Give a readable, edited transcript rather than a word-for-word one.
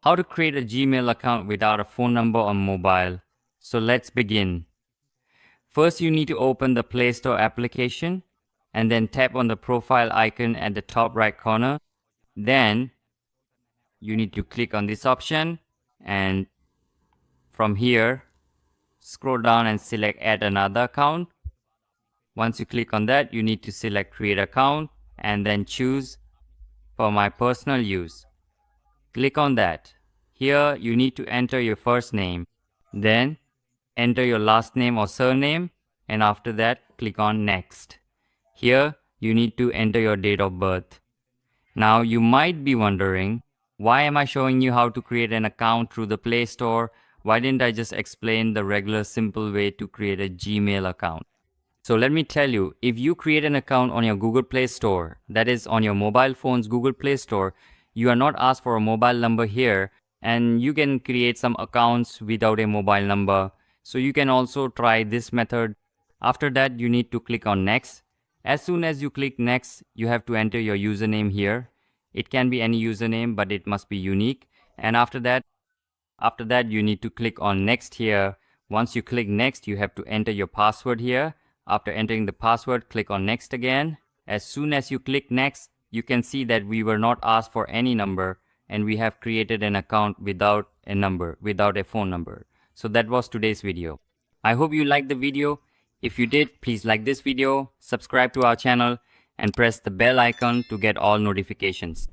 How to create a Gmail account without a phone number on mobile. So let's begin. First, you need to open the Play Store application and then tap on the profile icon at the top right corner. Then you need to click on this option, and from here scroll down and select add another account. Once you click on that, you need to select create account and then choose for my personal use. Click on that. Here you need to enter your first name, then enter your last name or surname, and after that click on next. Here you need to enter your date of birth. Now you might be wondering, why am I showing you how to create an account through the Play Store? Why didn't I just explain the regular simple way to create a Gmail account? So let me tell you, if you create an account on your Google Play Store, that is on your mobile phone's Google Play Store, you are not asked for a mobile number here, and you can create some accounts without a mobile number. So you can also try this method. After that, you need to click on next. As soon as you click next, you have to enter your username here. It can be any username, but it must be unique. And after that you need to click on next here. Once you click next, you have to enter your password here. After entering the password, click on next again. As soon as you click next, you can see that we were not asked for any number, and we have created an account without a number, without a phone number. So that was today's video. I hope you liked the video. If you did, please like this video, subscribe to our channel, and press the bell icon to get all notifications.